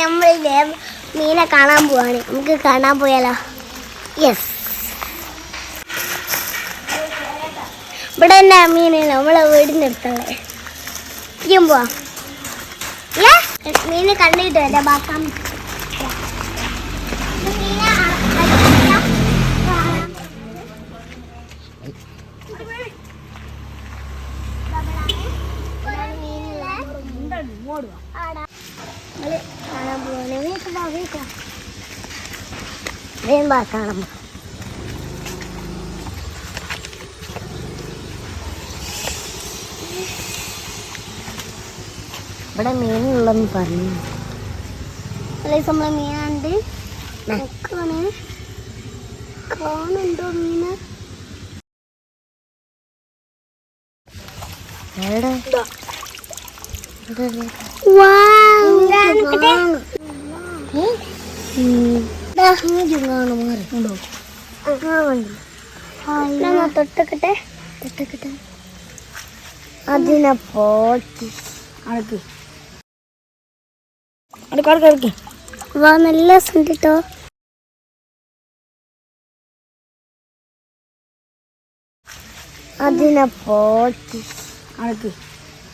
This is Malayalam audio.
നമ്മളില്ലേ മീനെ കാണാൻ പോവാണ്. നമുക്ക് കാണാൻ പോയാലോ? യെസ്, ഇവിടെ തന്നെ മീൻ നമ്മളെ വീടിൻ്റെ അടുത്തുള്ളത്. പോവാ മീന് കണ്ടിട്ട് വരാം. ബാക്കാം കാണാൻ പോവാണ്. വേഗം കാണാൻ ഇവിടെ മീനുള്ളെന്ന് പറഞ്ഞു. നമ്മളെ മീനുണ്ട്. കാണുന്നുണ്ടോ മീന്? തൊട്ടക്കട്ടെ അതിനെ പോക്കി വാ, നല്ല രസം കേട്ടോ. അതിനെ പോക്കി